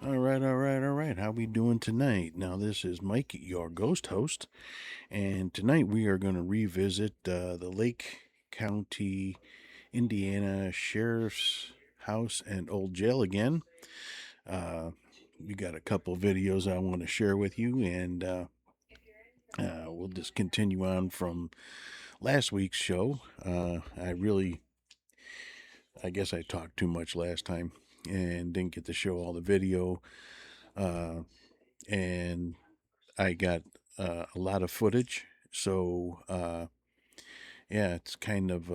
All right. How we doing tonight? Now, this is Mike, your ghost host, and tonight we are going to revisit the Lake County, Indiana Sheriff's House and Old Jail again. We got a couple videos I want to share with you, and we'll just continue on from last week's show. I guess I talked too much last time and didn't get to show all the video. And I got a lot of footage, so yeah, it's kind of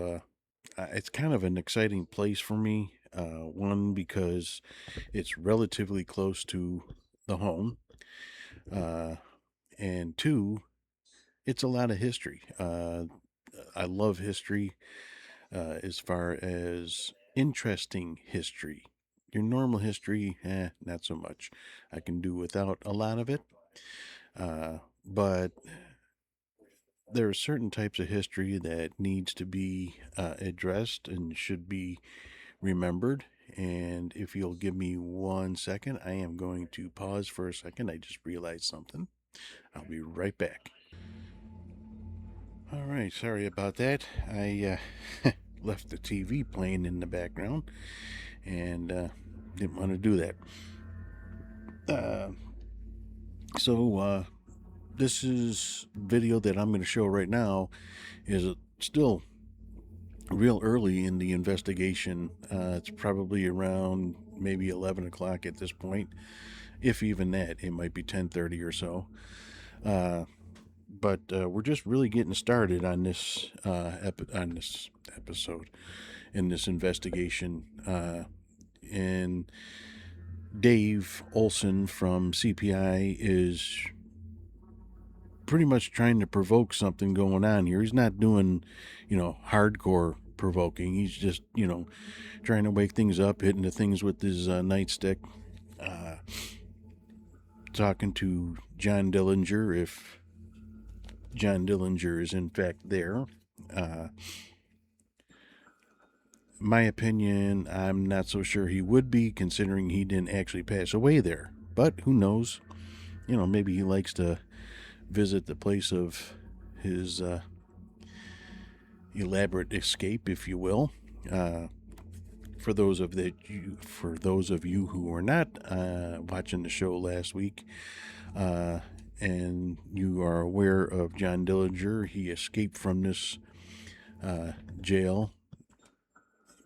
an exciting place for me. One, because it's relatively close to the home, uh, and two, it's a lot of history. I love history, as far as interesting history. Your normal history, not so much. I can do without a lot of it. But there are certain types of history that needs to be addressed and should be remembered. And if you'll give me 1 second, I am going to pause for a second. I just realized something. I'll be right back. All right, sorry about that. I left the TV playing in the background and didn't want to do that. So this is video that I'm going to show right now is still real early in the investigation. It's probably around maybe 11 o'clock at this point, if even that. It might be 10:30 or so. But we're just really getting started on this episode, in this investigation. And Dave Olson from CPI is pretty much trying to provoke something going on here. He's not doing, hardcore provoking. He's just, trying to wake things up, hitting the things with his nightstick, talking to John Dillinger, if John Dillinger is in fact there. My opinion, I'm not so sure he would be, considering he didn't actually pass away there. But who knows? Maybe he likes to visit the place of his elaborate escape, if you will. For those of you who were not watching the show last week, and you are aware of John Dillinger, he escaped from this jail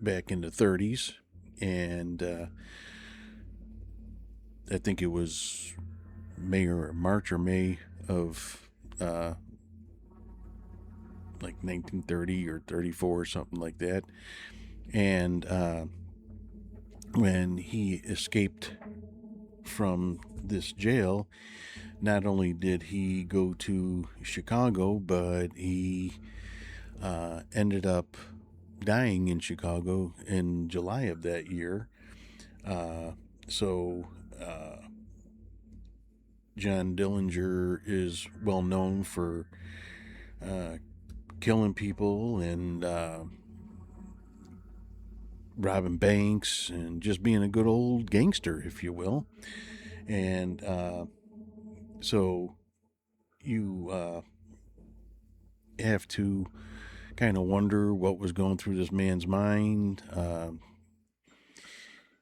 back in the 30s, and I think it was March or May of like 1930 or 34 or something like that. And when he escaped from this jail, not only did he go to Chicago, but he ended up dying in Chicago in July of that year. So John Dillinger is well known for killing people and robbing banks and just being a good old gangster, if you will. And so you have to kind of wonder what was going through this man's mind.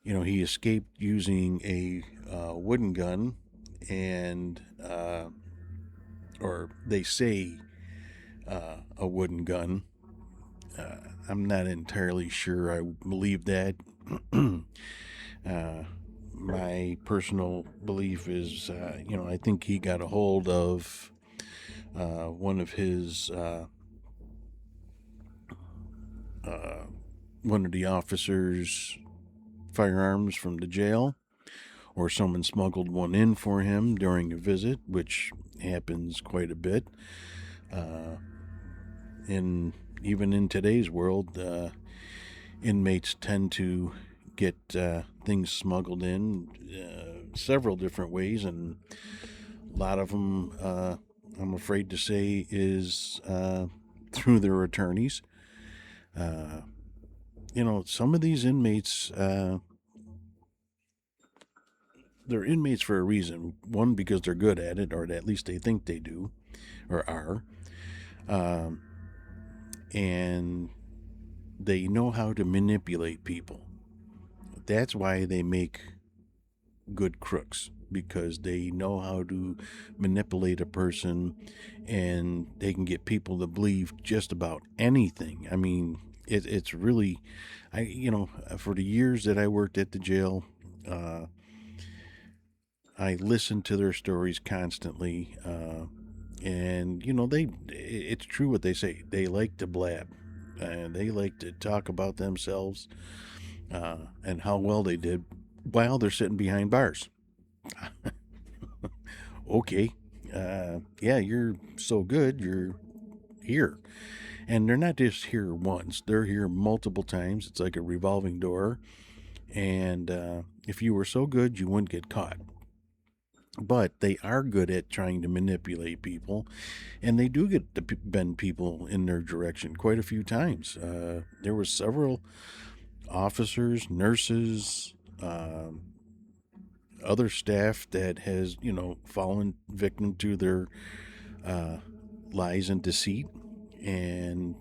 He escaped using a wooden gun, and or they say a wooden gun. I'm not entirely sure I believe that. My personal belief is, I think he got a hold of one of his one of the officers' firearms from the jail, or someone smuggled one in for him during a visit, which happens quite a bit. Even in today's world, inmates tend to get things smuggled in several different ways, and a lot of them, I'm afraid to say, is through their attorneys. some of these inmates, they're inmates for a reason. One, because they're good at it, or at least they think they do, or are. Um, and they know how to manipulate people. That's why they make good crooks, because they know how to manipulate a person, and they can get people to believe just about anything. I mean, it's really, for the years that I worked at the jail, I listened to their stories constantly, and it's true what they say. They like to blab, and they like to talk about themselves, and how well they did while they're sitting behind bars. Okay, yeah, you're so good, you're here. And they're not just here once, they're here multiple times. It's like a revolving door. And if you were so good, you wouldn't get caught. But they are good at trying to manipulate people, and they do get to bend people in their direction quite a few times. There were several officers, nurses, other staff that has, fallen victim to their uh, lies and deceit. And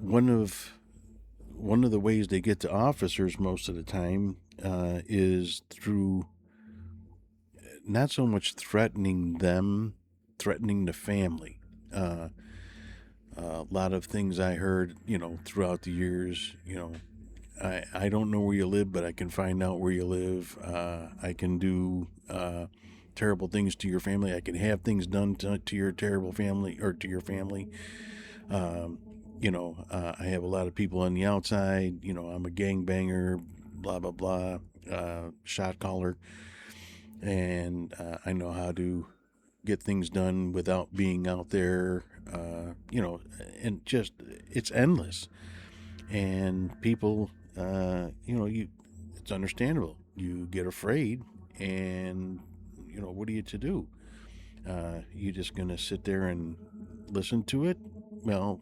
one of one of the ways they get to officers most of the time is through not so much threatening them, threatening the family. A lot of things I heard, throughout the years, I don't know where you live, but I can find out where you live. I can do terrible things to your family. I can have things done to your terrible family, or to your family. I have a lot of people on the outside. I'm a gangbanger, blah, blah, blah, shot caller. And I know how to get things done without being out there, and just, it's endless. And people, it's understandable. You get afraid, and, what are you to do? You just going to sit there and listen to it? Well,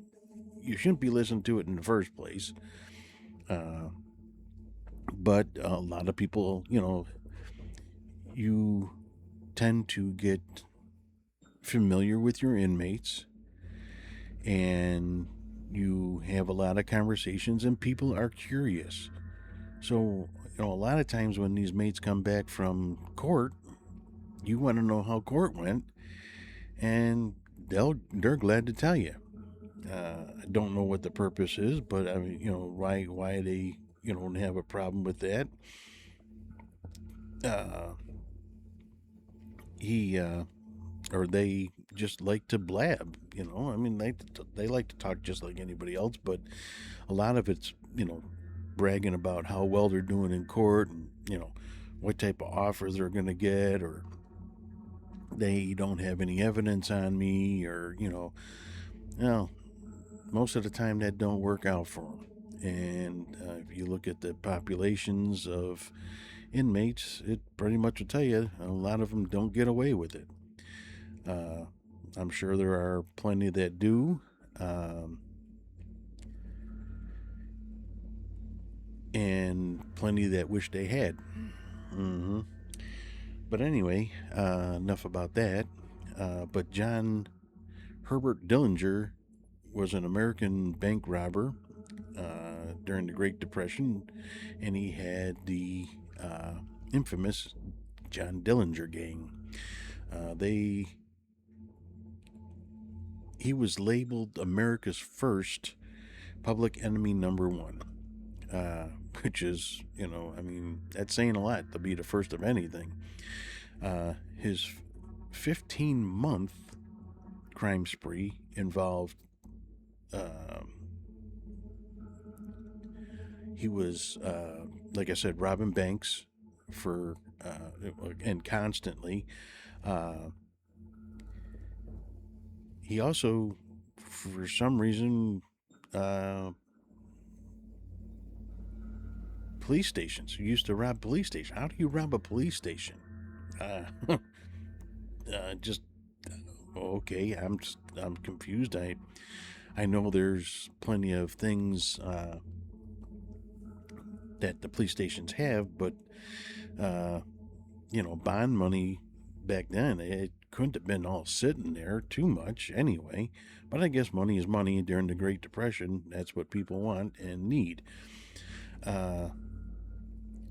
you shouldn't be listening to it in the first place. But a lot of people, you tend to get familiar with your inmates, and you have a lot of conversations, and people are curious. So, a lot of times when these mates come back from court, you want to know how court went, and they're glad to tell you. I don't know what the purpose is, but I mean, why they have a problem with that. Uh, he or they just like to blab. I mean, they like to talk just like anybody else, but a lot of it's bragging about how well they're doing in court, and what type of offers they're going to get, or they don't have any evidence on me, or most of the time that don't work out for them. And if you look at the populations of inmates, it pretty much will tell you a lot of them don't get away with it. I'm sure there are plenty that do. And plenty that wish they had. Mm-hmm. But anyway, enough about that. But John Herbert Dillinger was an American bank robber during the Great Depression, and he had the infamous John Dillinger gang. He was labeled America's first public enemy number one, which is, I mean, that's saying a lot to be the first of anything. His 15-month crime spree involved, he was, like I said, robbing banks and constantly. He also, for some reason, police stations. He used to rob police stations. How do you rob a police station? Just okay. I'm confused. I know there's plenty of things that the police stations have, but uh, bond money back then, it couldn't have been all sitting there too much anyway. But I guess money is money during the Great Depression. That's what people want and need. Uh,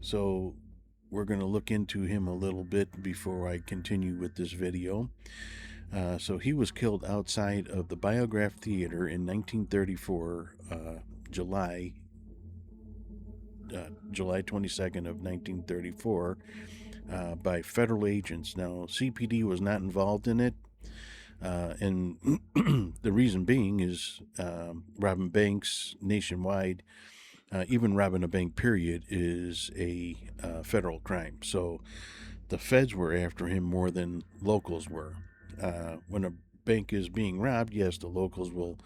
so we're going to look into him a little bit before I continue with this video. So he was killed outside of the Biograph Theater in 1934, July July 22nd of 1934, by federal agents. Now, CPD was not involved in it, and the reason being is robbing banks nationwide, even robbing a bank, period, is a federal crime. So the feds were after him more than locals were. When a bank is being robbed, yes, the locals will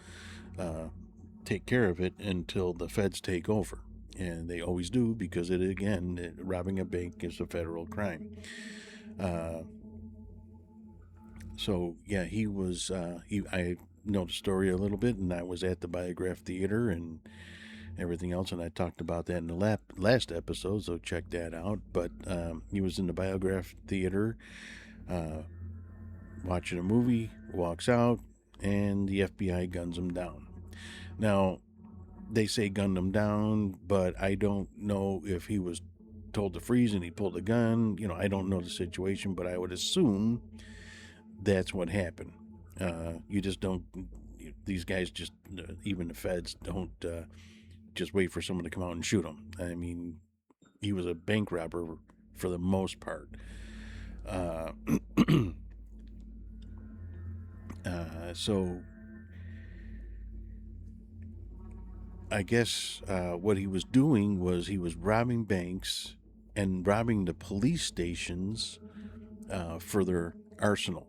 take care of it until the feds take over. And they always do, because robbing a bank is a federal crime. So yeah, he was. I know the story a little bit, and I was at the Biograph Theater and everything else, and I talked about that in the last episode. So check that out. But he was in the Biograph Theater, watching a movie, walks out, and the FBI guns him down. Now, they say gunned him down, but I don't know if he was told to freeze and he pulled a gun. I don't know the situation, but I would assume that's what happened. You just don't, these guys just, even the feds don't just wait for someone to come out and shoot him. I mean, he was a bank robber for the most part. So I guess what he was doing was he was robbing banks and robbing the police stations for their arsenal.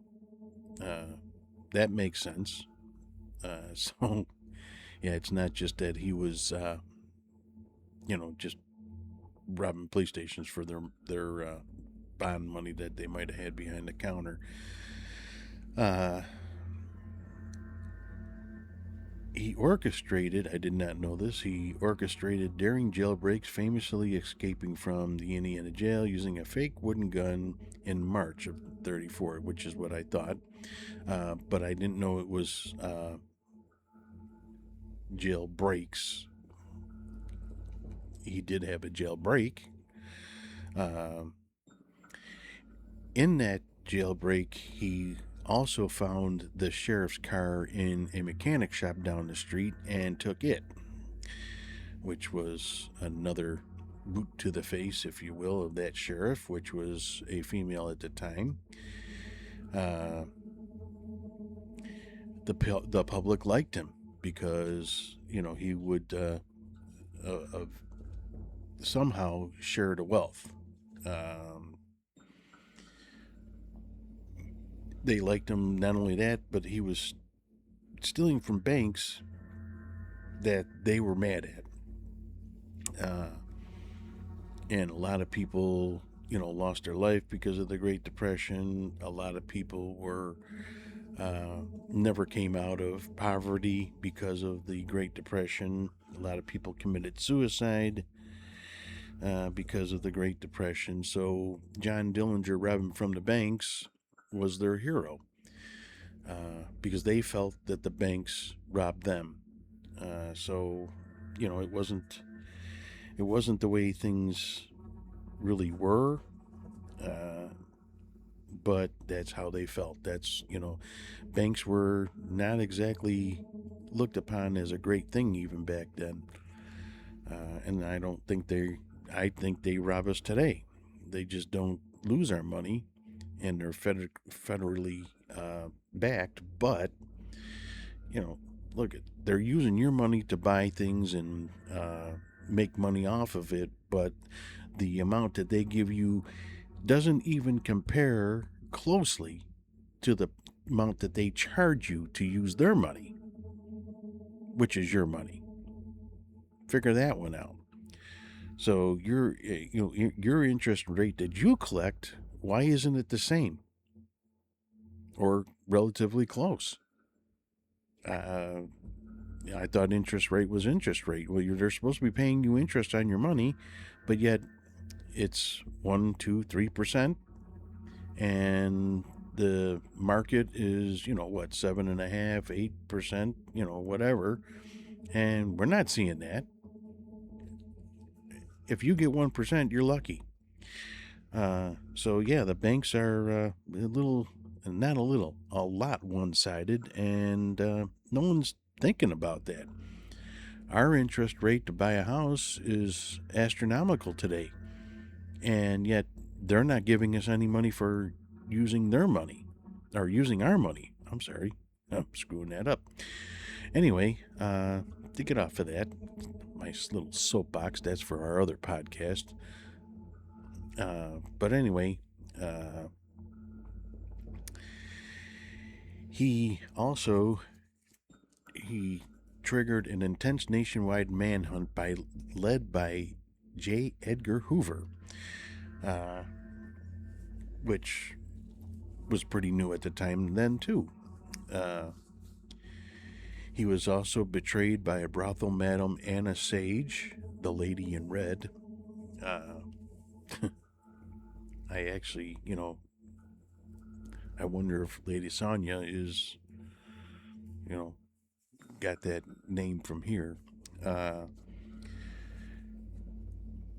That makes sense. So, yeah, it's not just that he was, just robbing police stations for their bond money that they might have had behind the counter. He orchestrated, I did not know this, he orchestrated daring jailbreaks, famously escaping from the Indiana jail using a fake wooden gun in March of 34, which is what I thought. But I didn't know it was jailbreaks. He did have a jailbreak. In that jailbreak, he also found the sheriff's car in a mechanic shop down the street and took it, which was another boot to the face, if you will, of that sheriff, which was a female at the time. The public liked him because he would somehow share the wealth. They liked him, not only that, but he was stealing from banks that they were mad at. And a lot of people, lost their life because of the Great Depression. A lot of people were never came out of poverty because of the Great Depression. A lot of people committed suicide because of the Great Depression. So John Dillinger robbing from the banks was their hero because they felt that the banks robbed them. So it wasn't the way things really were, but that's how they felt. That's banks were not exactly looked upon as a great thing even back then, and I think they rob us today. They just don't lose our money, and they're federally backed. But look, they're using your money to buy things and make money off of it, but the amount that they give you doesn't even compare closely to the amount that they charge you to use their money, which is your money. Figure that one out. So your interest rate that you collect, why isn't it the same or relatively close? I thought interest rate was interest rate. Well, they're supposed to be paying you interest on your money, but yet it's 1, 2, 3%, and the market is, what, 7.5, 8%, whatever, and we're not seeing that. If you get 1%, you're lucky. So yeah, the banks are not a little, a lot one-sided, and no one's thinking about that. Our interest rate to buy a house is astronomical today, and yet they're not giving us any money for using their money, or using our money. I'm sorry, I'm screwing that up. Anyway, to get off of that, my little soapbox, that's for our other podcast. But anyway, he triggered an intense nationwide manhunt led by J. Edgar Hoover, which was pretty new at the time then too. He was also betrayed by a brothel madam, Anna Sage, the lady in red. I actually, I wonder if Lady Sonia is, got that name from here.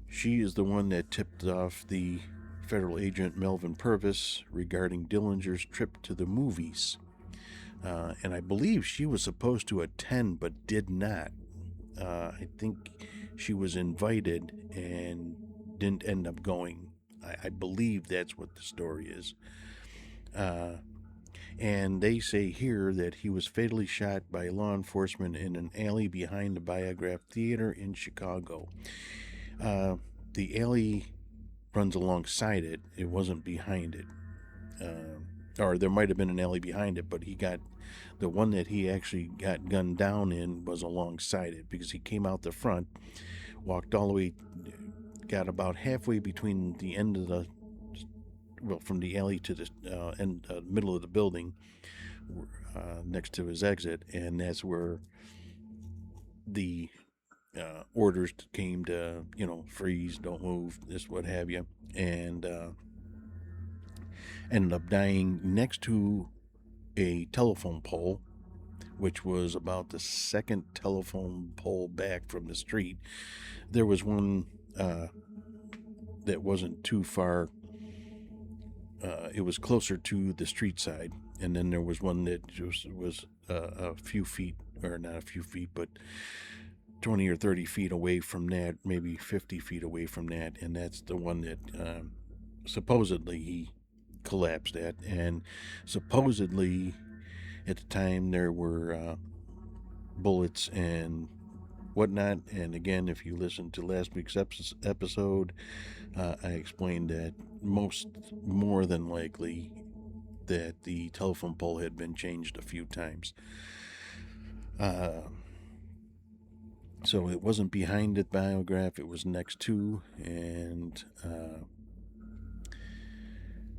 She is the one that tipped off the federal agent Melvin Purvis regarding Dillinger's trip to the movies. And I believe she was supposed to attend but did not. I think she was invited and didn't end up going. I believe that's what the story is. And they say here that he was fatally shot by law enforcement in an alley behind the Biograph Theater in Chicago. The alley runs alongside it. It wasn't behind it. Or there might have been an alley behind it, but the one that he actually got gunned down in was alongside it, because he came out the front, walked all the way, got about halfway between the end of from the alley to the middle of the building, next to his exit, and that's where the orders came to, freeze, don't move, this, what have you, and ended up dying next to a telephone pole, which was about the second telephone pole back from the street. There was one that wasn't too far. It was closer to the street side, and then there was one that was a few feet, or not a few feet, but 20 or 30 feet away from that, maybe 50 feet away from that, and that's the one that supposedly he collapsed at. And supposedly at the time there were bullets and whatnot. And again, if you listen to last week's episode, I explained that more than likely that the telephone pole had been changed a few times. So it wasn't behind the Biograph, it was next to, and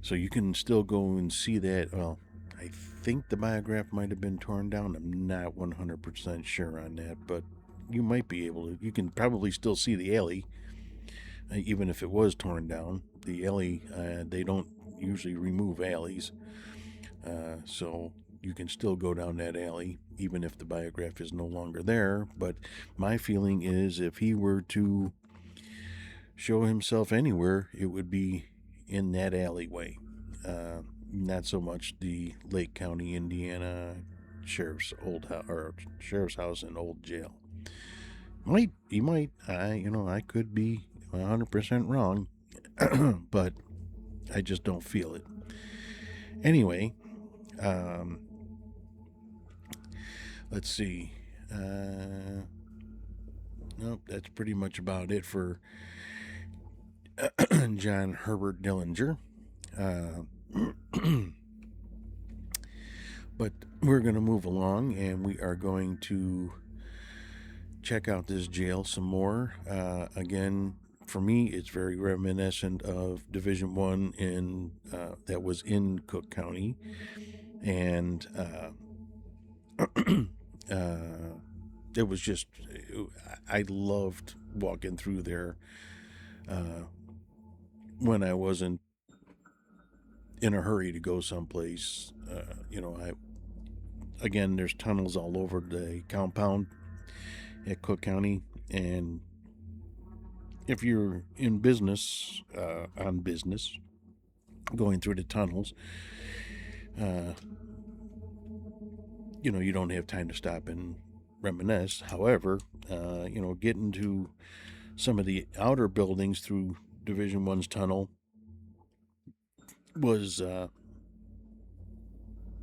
so you can still go and see that. Well, I think the Biograph might have been torn down. I'm not 100% sure on that, but you might be able to. You can probably still see the alley, even if it was torn down. The alley, they don't usually remove alleys, so you can still go down that alley, even if the Biograph is no longer there. But my feeling is, if he were to show himself anywhere, it would be in that alleyway. Not so much the Lake County, Indiana sheriff's sheriff's house and old jail. He might. I could be 100% wrong, but I just don't feel it. Anyway, let's see. Nope, that's pretty much about it for John Herbert Dillinger. But we're going to move along, and we are going to check out this jail some more. Again, for me, it's very reminiscent of Division 1 that was in Cook County, and it was just, I loved walking through there uh, when I wasn't in a hurry to go someplace. I again, there's tunnels all over the compound at Cook County, and if you're in business, on business, going through the tunnels, uh, you don't have time to stop and reminisce. However, getting to some of the outer buildings through Division One's tunnel was,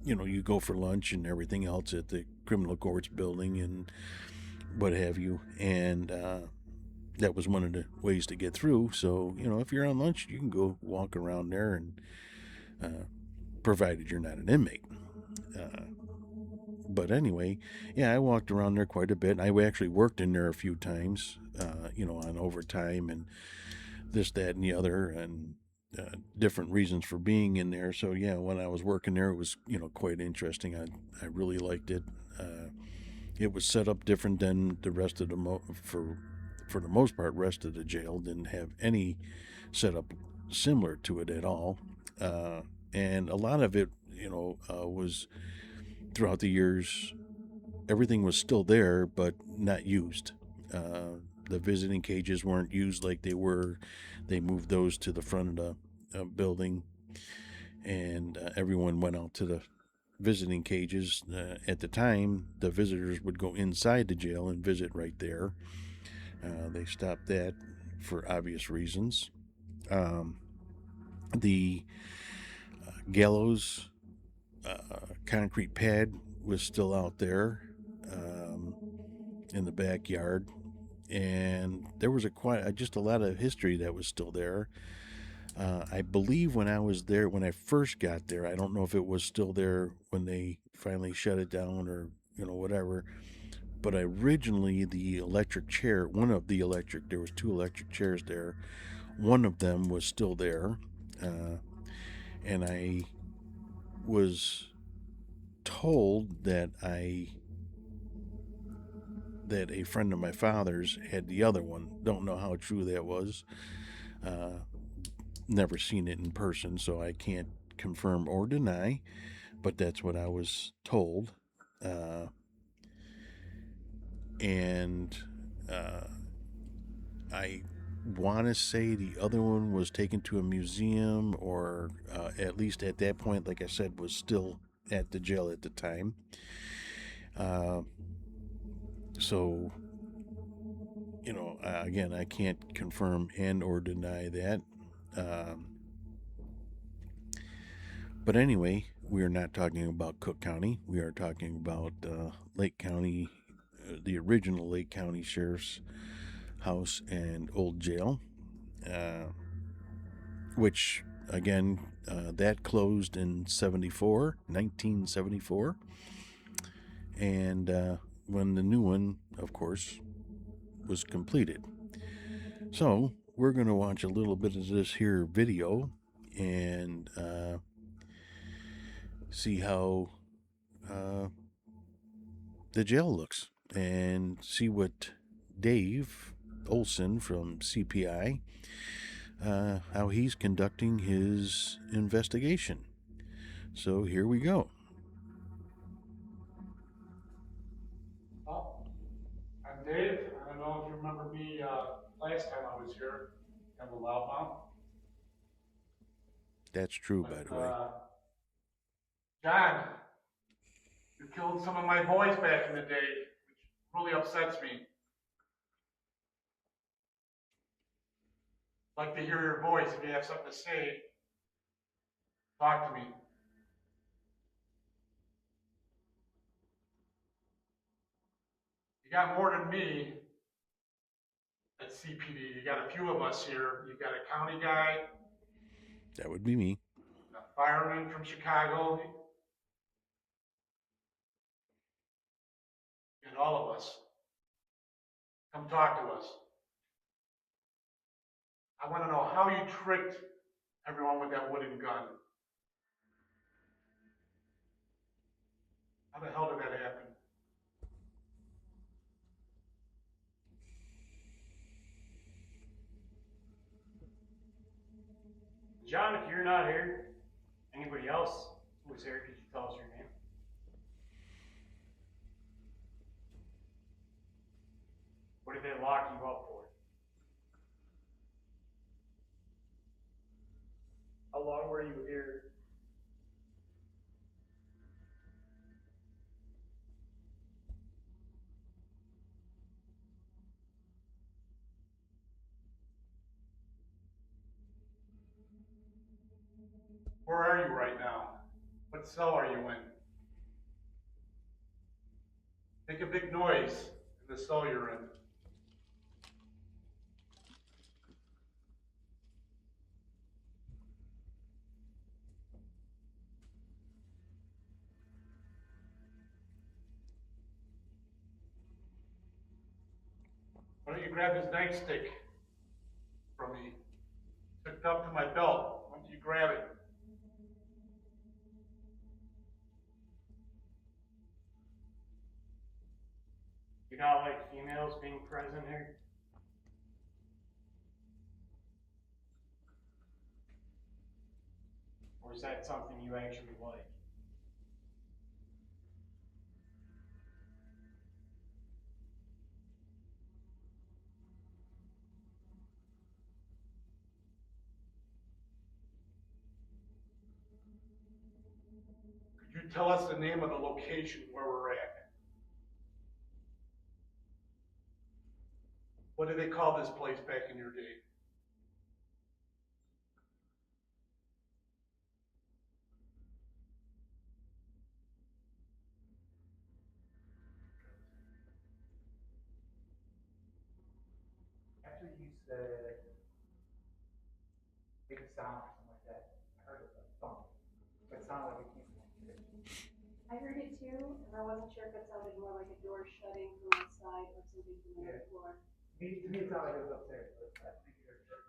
you go for lunch and everything else at the criminal courts building and what have you, and that was one of the ways to get through. So, if you're on lunch, you can go walk around there, and provided you're not an inmate. Uh, but anyway, yeah, I walked around there quite a bit. I actually worked in there a few times, on overtime and this, that, and the other, and different reasons for being in there. So yeah, when I was working there, it was quite interesting. I really liked it. It was set up different than the rest of for the most part. Rest of the jail didn't have any setup similar to it at all, and a lot of it, was throughout the years. Everything was still there, but not used. The visiting cages weren't used like they were. They moved those to the front of the building, and everyone went out to the visiting cages. At the time, the visitors would go inside the jail and visit right there. They stopped that for obvious reasons. Um, the gallows concrete pad was still out there um, in the backyard, and there was just a lot of history that was still there. I believe when I was there, when I first got there, I don't know if it was still there when they finally shut it down or whatever. But originally, the electric chair, there was two electric chairs there. One of them was still there, uh, and I was told that a friend of my father's had the other one. Don't know how true that was. Uh, Never seen it in person, so I can't confirm or deny, but that's what I was told. Uh, and uh, I want to say the other one was taken to a museum, or at least at that point, like I said, was still at the jail at the time. Uh, so, again, I can't confirm and or deny that. Um, but anyway, we are not talking about Cook County. We are talking about Lake County, the original Lake County Sheriff's House and Old Jail, uh, which, again, that closed in 1974. And when the new one, of course, was completed. So we're going to watch a little bit of this here video and see how uh, the jail looks, and see what Dave Olson from CPI, how he's conducting his investigation. So here we go. Oh, I'm Dave. I don't know if you remember me last time I was here, kind of a loudmouth. That's true, by But the way. John, you killed some of my boys back in the day, which really upsets me. I'd like to hear your voice. If you have something to say, talk to me. You got more than me at CPD. You got a few of us here. You got a county guy, That would be me. a fireman from Chicago, and all of us. Come talk to us. I want to know how you tricked everyone with that wooden gun. How the hell did that happen? John, if you're not here, anybody else who's here, could you tell us your name? What did they lock you up for? How long were you here? Where are you right now? What cell are you in? Make a big noise in the cell you're in. Why don't you grab his nightstick from me? Hooked up to my belt. Why don't you grab it? You not like females being present here? Or is that something you actually like? Could you tell us the name of the location where we're at? What did they call this place back in your day? After you said big sound or something like that, I heard a thump. It sounded like it came from upstairs. I heard it too, and I wasn't sure if it sounded more like a door shutting from outside or something from the floor. To me, it sounded like it was upstairs, but I think you're sure.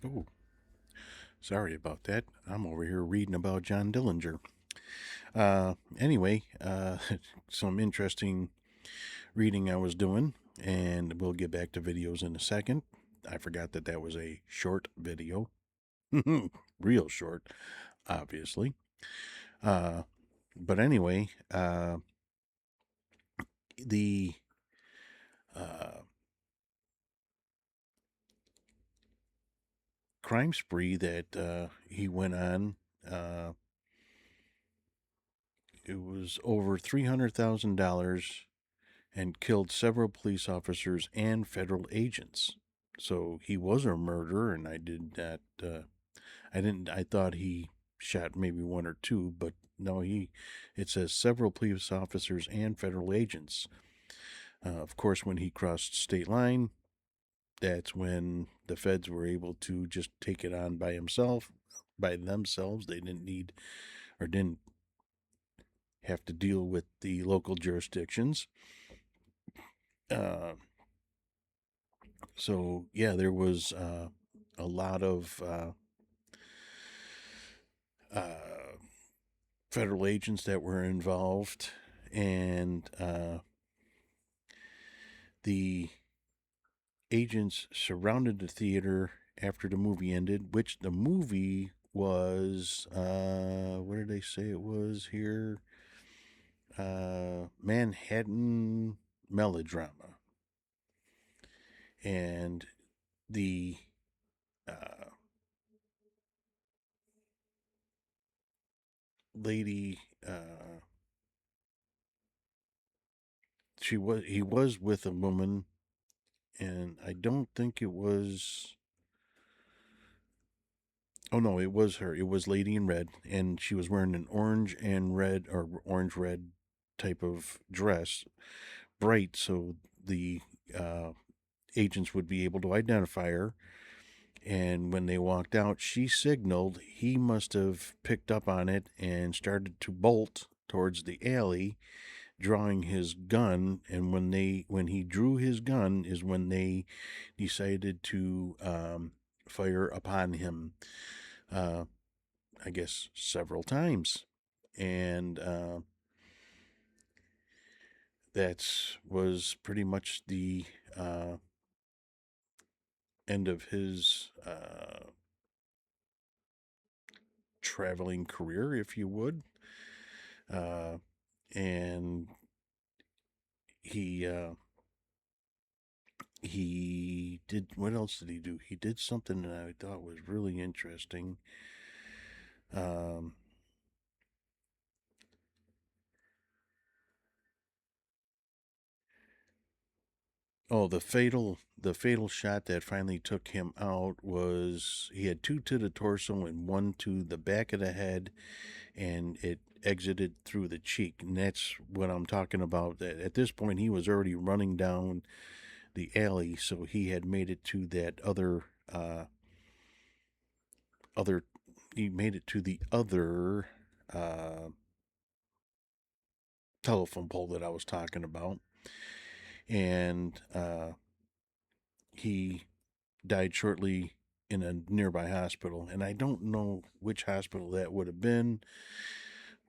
Oh, sorry about that. I'm over here reading about John Dillinger. Anyway, some interesting reading I was doing, and we'll get back to videos in a second. I forgot that that was a short video. Real short, obviously. But anyway, the uh, crime spree that he went on, uh, it was over $300,000 and killed several police officers and federal agents. So he was a murderer, and I did not. I didn't. I thought he shot maybe one or two, but no. He. It says several police officers and federal agents. Of course, when he crossed state line, that's when the feds were able to just take it on by himself, by themselves. They didn't need or didn't have to deal with the local jurisdictions. Uh, so yeah, there was a lot of uh, federal agents that were involved, and the agents surrounded the theater after the movie ended, which the movie was, what did they say it was here? Manhattan melodrama. And the uh, lady, he was with a woman, and I don't think it was Oh no, it was her. It was Lady in Red, and she was wearing an orange and red or orange red type of dress, bright, so the uh, agents would be able to identify her. And when they walked out, she signaled. He must have picked up on it and started to bolt towards the alley, drawing his gun. And when he drew his gun is when they decided to fire upon him. Uh, I guess several times, and that was pretty much the uh, end of his traveling career, if you would. Uh, and he he did, what else did he do? He did something that I thought was really interesting. Um, oh, the fatal shot that finally took him out was he had two to the torso and one to the back of the head, and it exited through the cheek. And that's what I'm talking about. That at this point he was already running down the alley, so he had made it to that other he made it to the other uh, telephone pole that I was talking about, and he died shortly in a nearby hospital. And I don't know which hospital that would have been,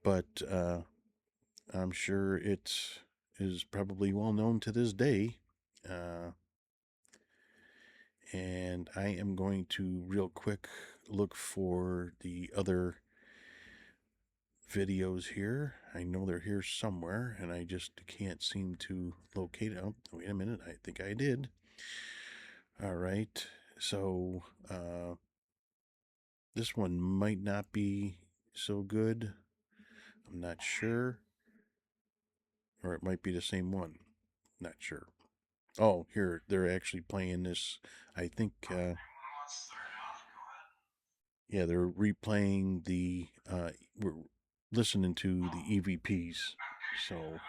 but I'm sure it is probably well known to this day. Uh, and I am going to real quick look for the other videos here. I know they're here somewhere, and I just can't seem to locate it. Oh, wait a minute. I think I did. All right. So this one might not be so good. I'm not sure. Or it might be the same one. Not sure. Oh, here. They're actually playing this. I think. Yeah, they're replaying the. We're listening to the EVPs. So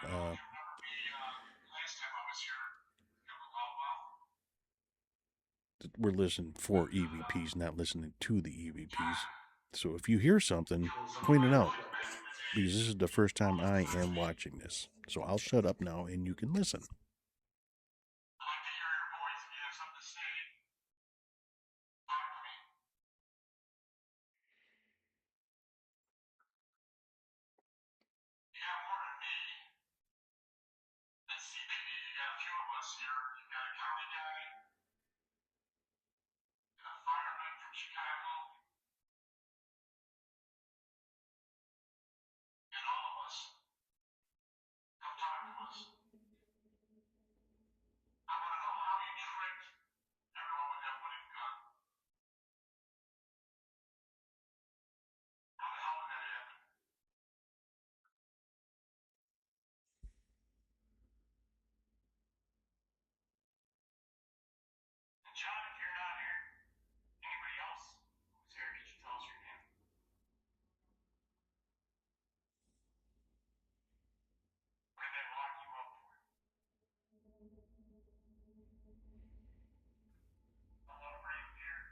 we're listening for EVPs, not listening to the EVPs. So if you hear something, point it out, because this is the first time I am watching this. So I'll shut up now and you can listen. John, if you're not here, anybody else who's here, could you tell us your name? What did they lock you up for? I want to bring you here.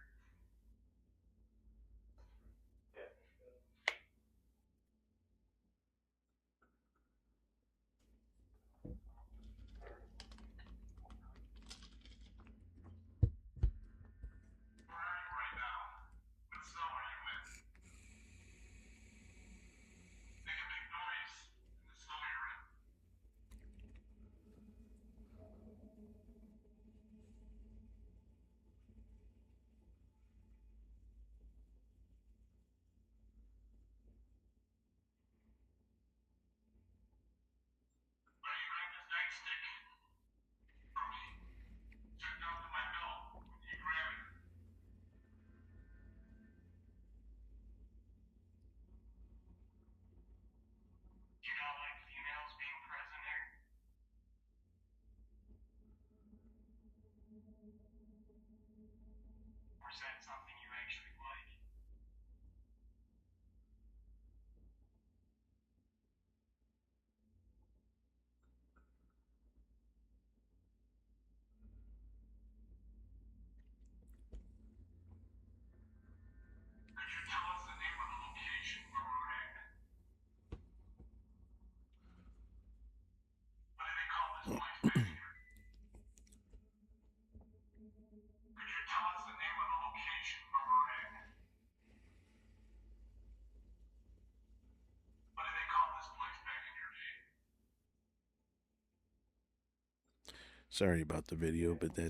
Sorry about the video, but I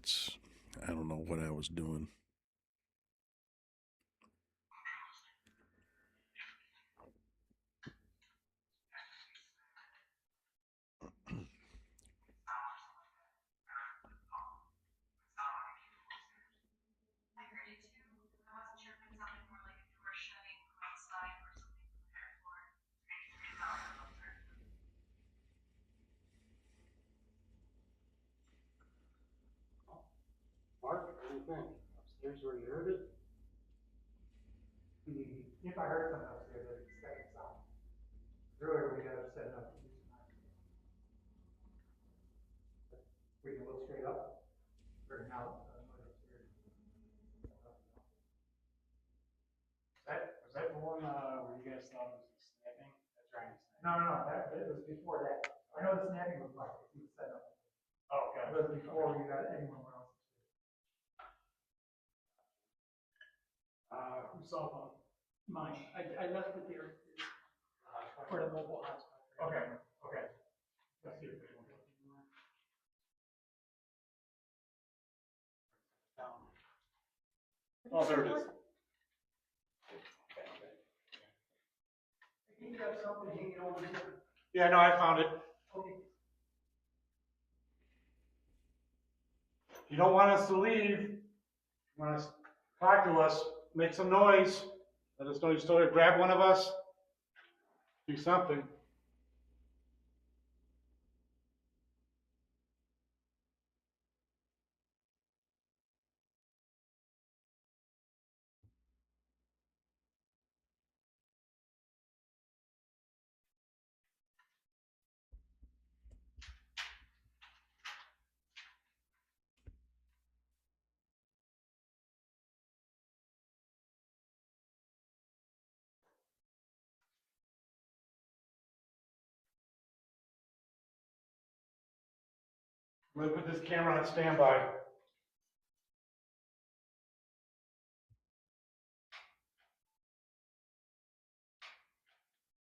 don't know what I was doing. I heard it too. I wasn't sure if it sounded more like a door shutting from outside or something from the third floor. Mark, what do you think? Upstairs where you heard it? If I heard something upstairs, I'd expect it sound. Earlier, we got it set up. We can look straight up, or now, upstairs. Was that the one, where you guys thought it was snapping? That's right. No, that was before that. I know the snapping was like, it was set up. Oh, okay. It was before we got anyone else. Whose cell phone? Mine. I left it there for the mobile hotspot. Okay. Let's see if they want to. Oh, there it is. You got something hanging over here. Yeah, no, I found it. Okay. You don't want us to leave. You want us to talk to us, make some noise. Let us know you still here. Grab one of us. Do something. I'm gonna put this camera on standby.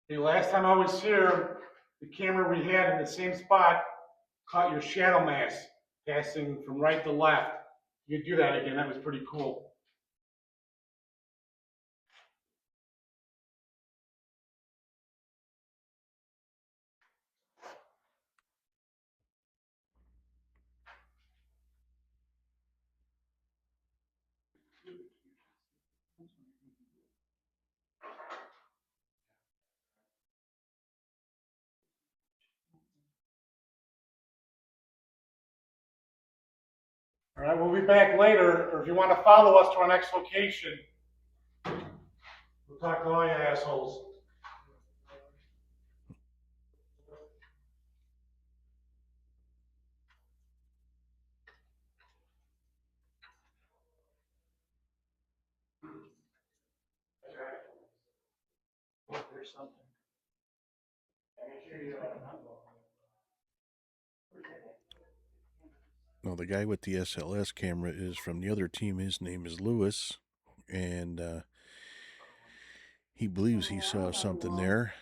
The last time I was here, the camera we had in the same spot caught your shadow mass passing from right to left. You could do that again. That was pretty cool. All right, we'll be back later, or if you want to follow us to our next location, we'll talk to all you assholes. There's something. Make sure you, Well, the guy with the SLS camera is from the other team. His name is Lewis, and he believes he saw something there.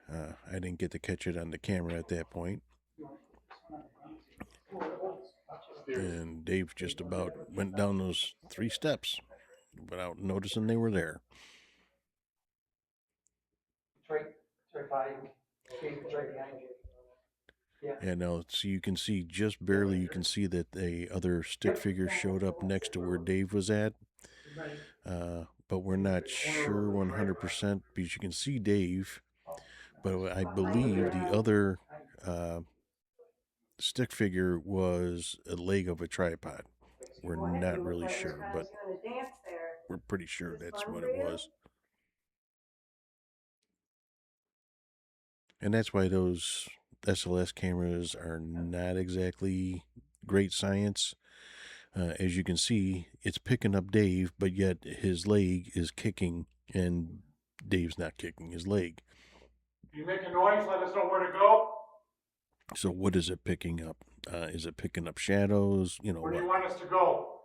I didn't get to catch it on the camera at that point. And Dave just about went down those 3 steps without noticing they were there. It's right by you. It's right behind you. Yeah. And now, so you can see just barely, you can see that the other stick figure showed up next to where Dave was at. But we're not sure 100% because you can see Dave, but I believe the other stick figure was a leg of a tripod. We're not really sure, but we're pretty sure that's what it was. And that's why those SLS cameras are not exactly great science. As you can see, it's picking up Dave, but yet his leg is kicking, and Dave's not kicking his leg. If you make a noise, let us know where to go. So what is it picking up? Is it picking up shadows? You know, Where do you what? want us to go?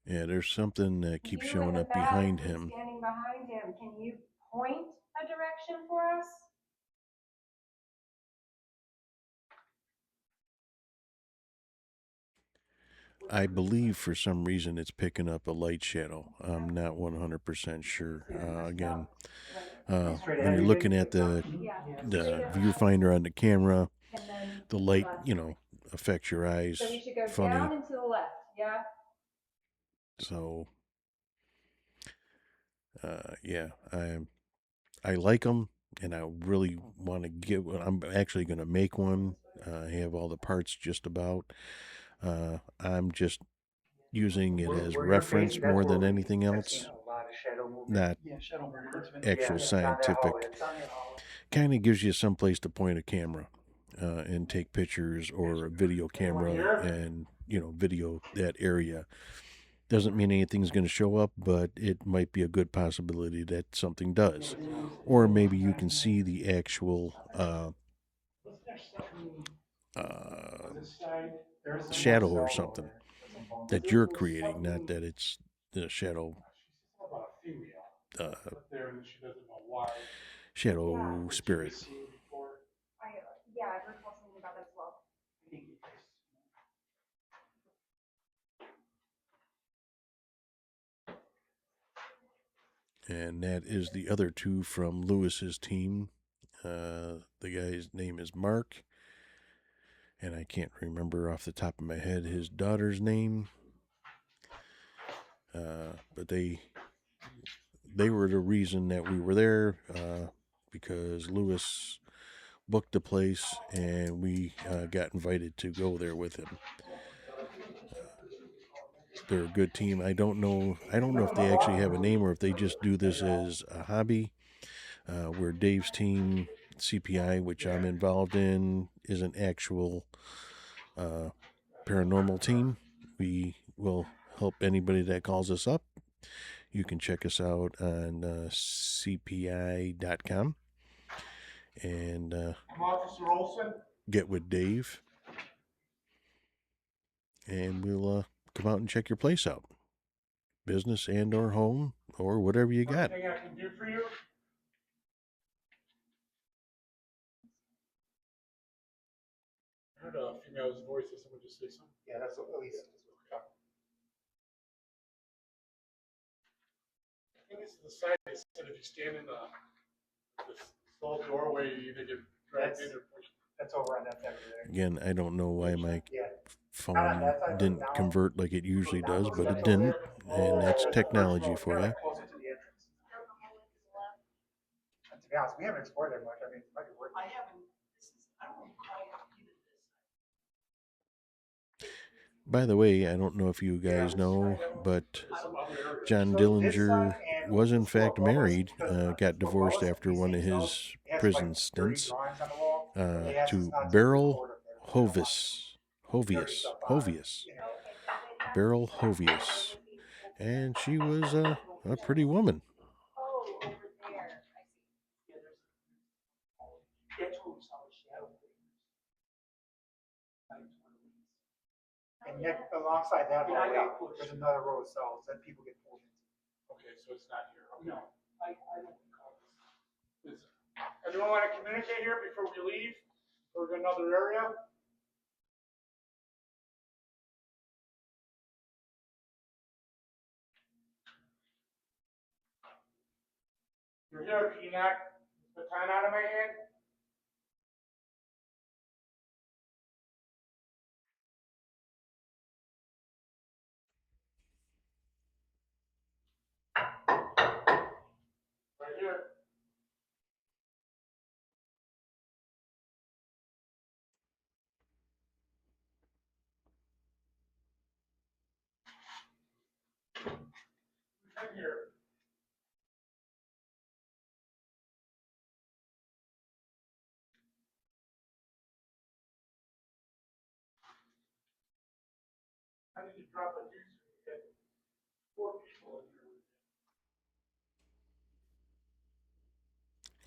Yeah, there's something that keeps showing up behind him. Standing behind him, can you point a direction for us? I believe for some reason it's picking up a light shadow. I'm not 100% sure. Again, when you're looking at Yeah. the viewfinder on the camera, And then the to the light, left. affects your eyes So we should go funny. down and to the left, yeah? So, yeah, I like them, and I really want to get one. I'm actually going to make one. I have all the parts just about. I'm just using it as Where you're facing, reference that's more where than we anything have seen else, a lot of shadow movement. not Yeah, shadow movement. It's been. actual Yeah, down that hallway. scientific. Kind of gives you some place to point a camera and take pictures, or a video Anyone camera here? and video that area. Doesn't mean anything's going to show up, but it might be a good possibility that something does. Or maybe you can see the actual Wasn't there something uh, on this side? There's some more shadow or cells over something there. There's some bones. that you're creating, not that it's the shadow She said something about a female uh, up there and she doesn't know why. shadow Did you spirit. see it before? Yeah, I recall something about that as well. And that is the other two from Lewis's team. The guy's name is Mark, and I can't remember off the top of my head his daughter's name. But they were the reason that we were there, because Lewis booked the place and we got invited to go there with him. They're a good team. I don't know if they actually have a name or if they just do this as a hobby. Where Dave's team, CPI, which I'm involved in, is an actual paranormal team. We will help anybody that calls us up. You can check us out on cpi.com and I'm Officer Olson. get with Dave, and we'll come out and check your place out, business and or home or whatever you got. Anything I can do for you? I heard a female's voice. Did someone just say something? Yeah, that's at least. I think this is the side they said if you stand in the small doorway, you either get dragged in or pushed. That's over on that side over there. Again, I don't know why my Yeah. phone didn't convert like it usually does, but it didn't, and that's technology for you. Closer to the entrance. And to be honest, we haven't explored that much. I mean, it might be worth it. I haven't, I don't recall either this. By the way, I don't know if you guys know, but John Dillinger was in fact married, got divorced after one of his prison stints, to Beryl Hovius. Beryl Hovius. And she was a pretty woman. Oh, over there, I see. That's where we saw the shadow. And yet, alongside that, Yeah, I hallway, got pushed. there's another row of cells that people get pulled into. Okay, so it's not here. Okay. No, I don't recall this. Anyone want to communicate here before we leave? Or go to another area? You're here, can you knock the baton out of my hand? Right here. Right here. How did you drop a deuce? You had 4 people in here.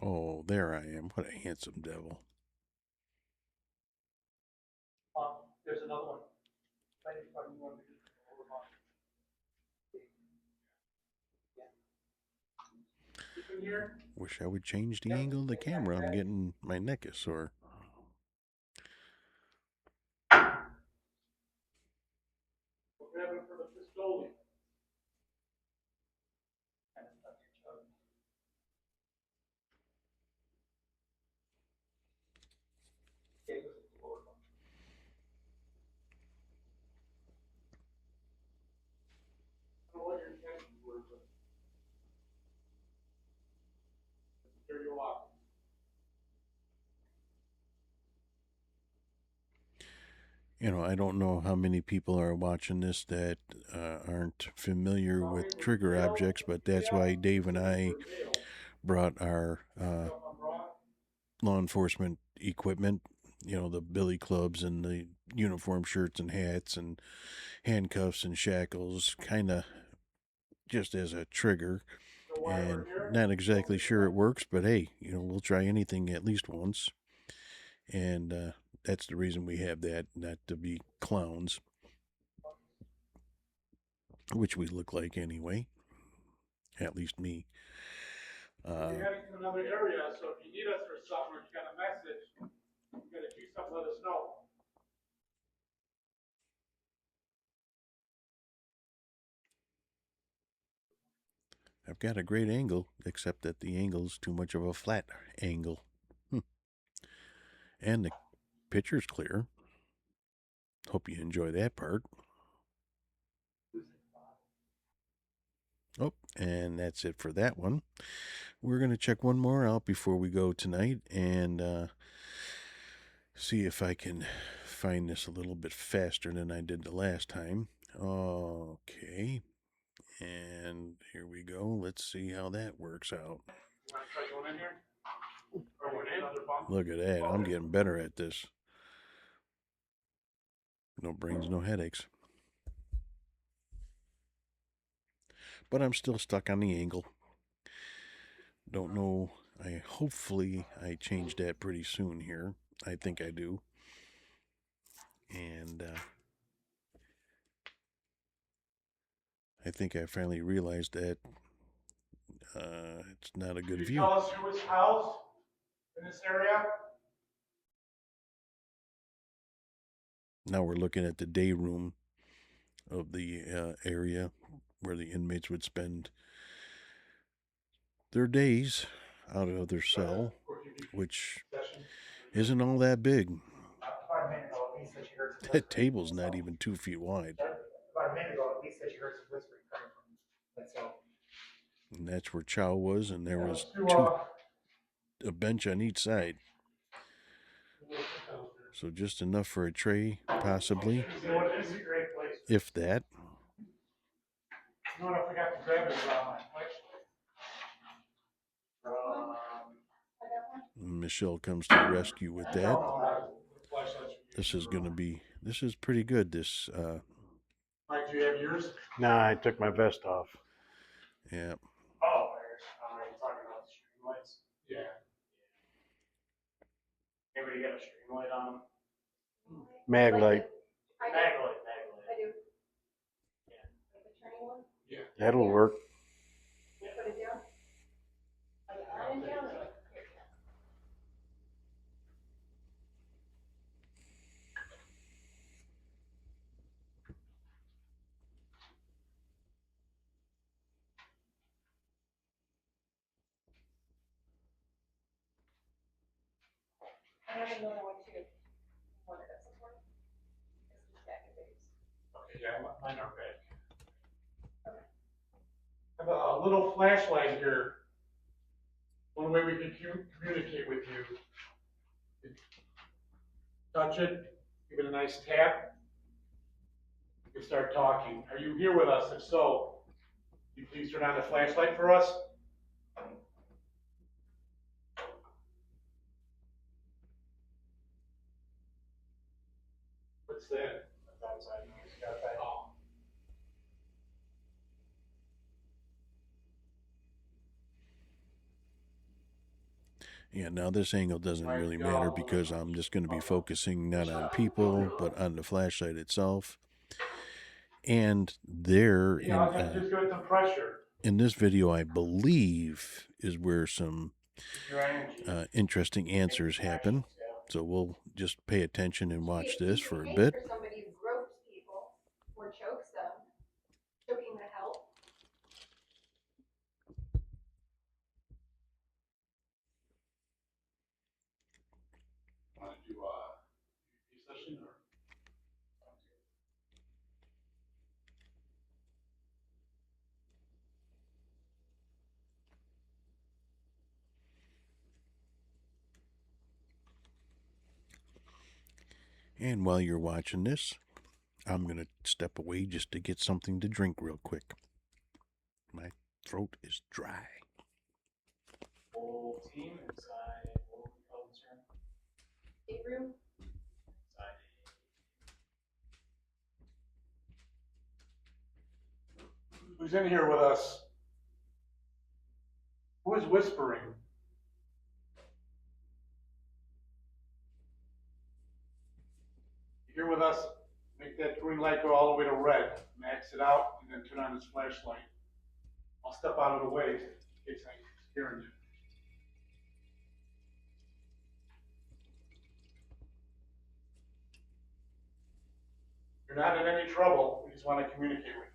Oh, there I am. What a handsome devil. There's another one. Right in front of you. You can hear? Wish I would change the angle of the camera. I'm getting my neck is sore. have it for the custodian. I don't know what your intentions were, but here you are. You know, I don't know how many people are watching this that aren't familiar with trigger objects, but that's why Dave and I brought our law enforcement equipment, you know, the billy clubs and the uniform shirts and hats and handcuffs and shackles, kind of just as a trigger. And not exactly sure it works, but hey, you know, we'll try anything at least once. And that's the reason we have that, not to be clowns, which we look like anyway. At least me. We're heading to another area, so if you need us for something, or you got a message, you gotta do something, let us know. I've got a great angle, except that the angle's too much of a flat angle. And the picture's clear. Hope you enjoy that part. Oh, and that's it for that one. We're going to check one more out before we go tonight and see if I can find this a little bit faster than I did the last time. Okay. And here we go. Let's see how that works out. You wanna try going in here? Or going in, other bump? Look at that. I'm getting better at this. No brains, no headaches. But I'm still stuck on the angle. Don't know. Hopefully I change that pretty soon here. I think I do. And I think I finally realized that it's not a good Can you view. tell us who was housed in this area? Now we're looking at the day room of the area where the inmates would spend their days out of their cell, which isn't all that big. About a minute ago, Lee said she heard some That whispering. table's not even 2 feet wide. About a minute ago, Lee said she heard some whispering coming from that cell. And that's where Chow was, and there was a bench on each side. So just enough for a tray, possibly, This is a great place. if that. You know what I forgot to grab is my flashlight. Michelle comes to the rescue with that. This is pretty good. This, Mike, do you have yours? nah, I took my vest off. Yeah. Oh, you're talking about the stream lights? Yeah. Anybody got a stream light on them? Mag light. I do. Maglite. I do. Yeah. Like the turning one, Yeah. That'll work. put it down. Like on and down, or like here, down? I have another one too. One that doesn't work. It's the stack of these. Okay, yeah, mine are bad. I have a little flashlight here. One way we can communicate with you. Touch it, give it a nice tap. You can start talking. Are you here with us? If so, can you please turn on the flashlight for us? What's that? That's outside noise. Oh. Yeah, now this angle doesn't really matter because I'm just going to be focusing not on people, but on the flashlight itself. And there Just give it some pressure. in this video, I believe, is where some Your energy. interesting answers happen. So we'll just pay attention and watch this for a You can bit. pay for somebody who gropes people or chokes them And while you're watching this, I'm going to step away just to get something to drink real quick. My throat is dry. Whole team inside, what we call this room? Big room? Inside Who's in here with us? Who is whispering? You're here with us, make that green light go all the way to red, max it out, and then turn on this flashlight. I'll step out of the way in case I'm hearing you. You're not in any trouble, we just want to communicate with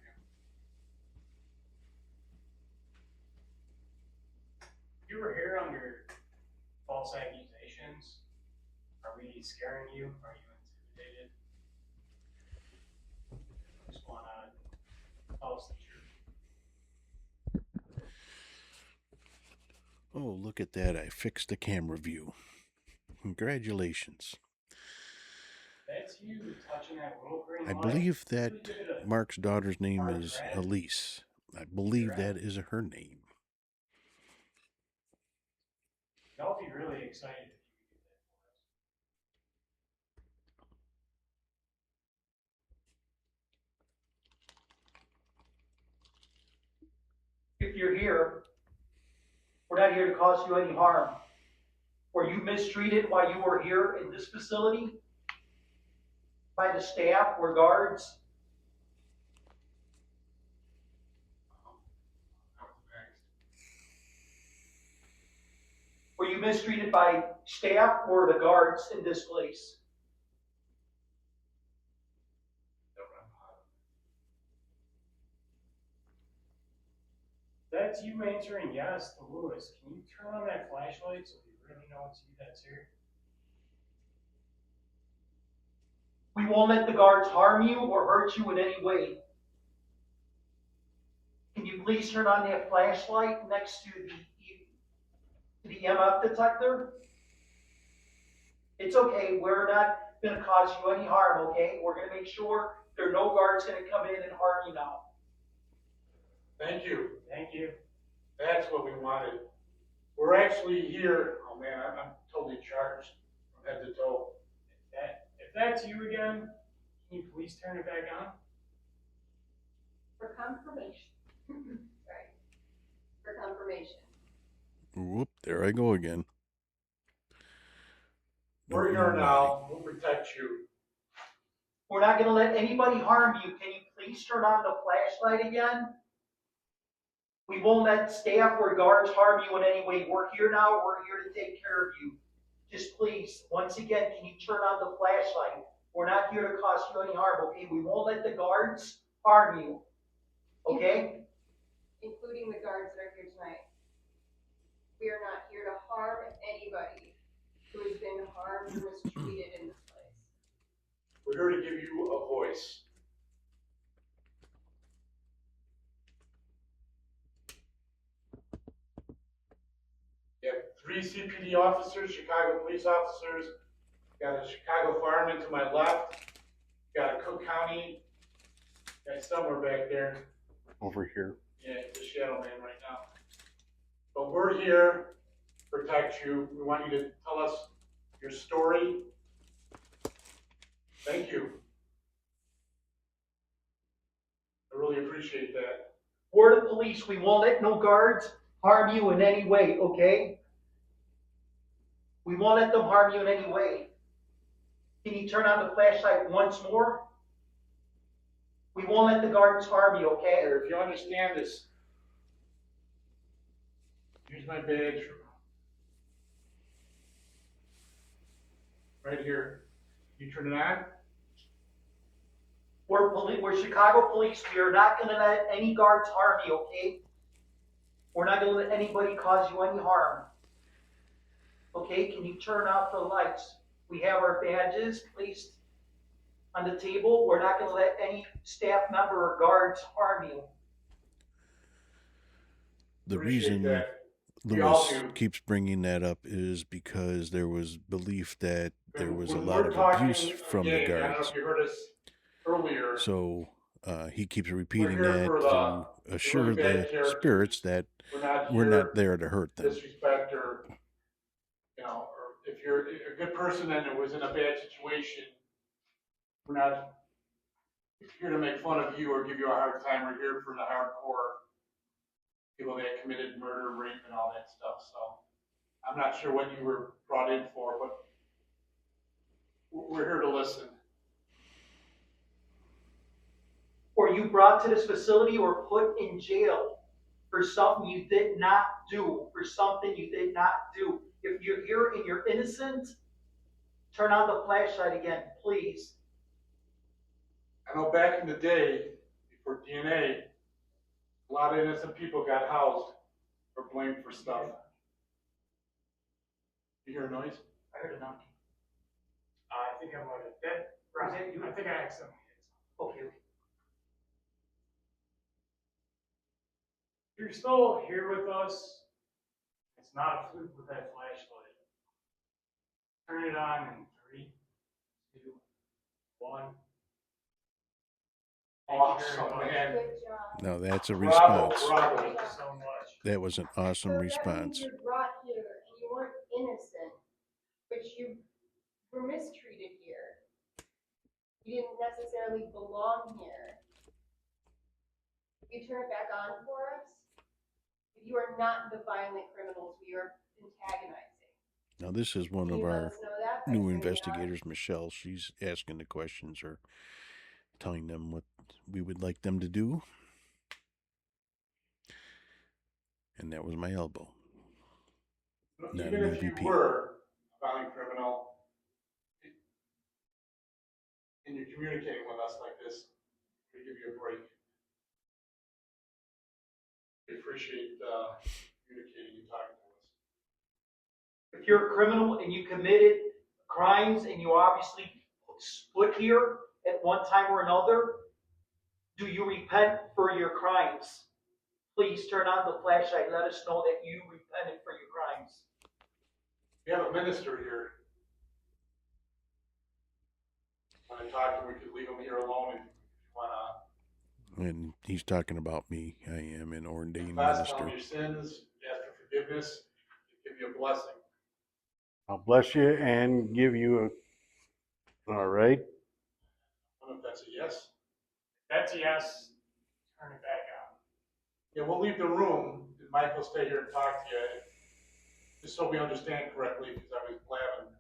you. You were here under false accusations. Are we scaring you? Are you intimidated? Just want to tell us the truth. Oh, look at that. I fixed the camera view. Congratulations. That's you touching that little green I light. believe that Who did it? Mark's daughter's name Mark is Brad? Elise. I believe that is her name. Y'all be really excited if you could do that for us. If you're here, we're not here to cause you any harm. Were you mistreated while you were here in this facility? By the staff or guards? Were you mistreated by staff or the guards in this place? That's you answering yes to Lewis. Can you turn on that flashlight so we really know it's you that's here? We won't let the guards harm you or hurt you in any way. Can you please turn on that flashlight next to the EMF detector? It's okay. We're not going to cause you any harm, okay? We're going to make sure there are no guards going to come in and harm you now. Thank you. Thank you. That's what we wanted. We're actually here, oh man, I'm totally charged from head to toe. If that's you again, can you please turn it back on? For confirmation. Sorry. For confirmation. Whoop, there I go again. We're Don't here know now, we'll protect you. We're not going to let anybody harm you. Can you please turn on the flashlight again? We won't let staff or guards harm you in any way. We're here now. We're here to take care of you. Just please, once again, can you turn on the flashlight? We're not here to cause you any harm, okay? We won't let the guards harm you, okay? Including the guards that are here tonight. We are not here to harm anybody who has been harmed or mistreated in this place. We're here to give you a voice. You have 3 CPD officers, Chicago police officers, got a Chicago fireman to my left, got a Cook County guy somewhere back there. over here. Yeah, the shadow man right now. But we're here to protect you. We want you to tell us your story. Thank you. I really appreciate that. We're the police. We won't let no guards harm you in any way, okay? We won't let them harm you in any way. Can you turn on the flashlight once more? We won't let the guards harm you, okay? Here, if you understand this, here's my badge. Right here. You turn it on? We're Chicago police. We are not going to let any guards harm you, okay? We're not going to let anybody cause you any harm. Okay, can you turn off the lights? We have our badges placed on the table. We're not going to let any staff member or guards harm you. The Appreciate reason that. We all Lewis do. keeps bringing that up is because there was belief that there was a When lot we're of abuse talking a from the game, I don't know guards. if you heard us earlier, So he keeps we're repeating here that for to the really assure the bad spirits characters. that We're not we're not here there to hurt to them. disrespect or, or if you're a good person and it was in a bad situation, we're not here to make fun of you or give you a hard time. We're here for the hardcore people that committed murder, rape, and all that stuff. So I'm not sure what you were brought in for, but we're here to listen. Or you brought to this facility or put in jail for something you did not do, for something you did not do. If you're here and you're innocent, turn on the flashlight again, please. I know back in the day, before DNA, a lot of innocent people got housed or blamed for stuff. You hear a noise? I heard a knock. I think I might have, that, Was that you? I think I accidentally hit something. Okay. If you're still here with us, it's not a fluke with that flashlight. Turn it on in 3, 2, 1. Thank you very Awesome, much. man. Good job. Now that's a Bravo, response. bravo. Thank you so much. That was an So awesome that means response. you're brought here and you weren't innocent, but you were mistreated here. You didn't necessarily belong here. You turn it back on for us. You are not the violent criminals we are antagonizing. Now this is one Can of you let our us know that by new turning it on? investigators, Michelle. She's asking the questions or telling them what we would like them to do. And that was my elbow. Not Even an if you EVP. were a violent criminal, and you're communicating with us like this, we give you a break. We appreciate communicating and talking to us. If you're a criminal and you committed crimes and you obviously split here at one time or another, do you repent for your crimes? Please turn on the flashlight. Let us know that you repented for your crimes. We have a minister here. When I talk to him, we could leave him here alone if you want to. And he's talking about me. I am an ordained Confess, tell him minister. your sins, ask for forgiveness, give you a blessing. I'll bless you and give you all right. I don't know if that's a yes. That's a yes. Turn it back on. Yeah, we'll leave the room, and Mike will stay here and talk to you, just so we understand correctly, because I was blabbing.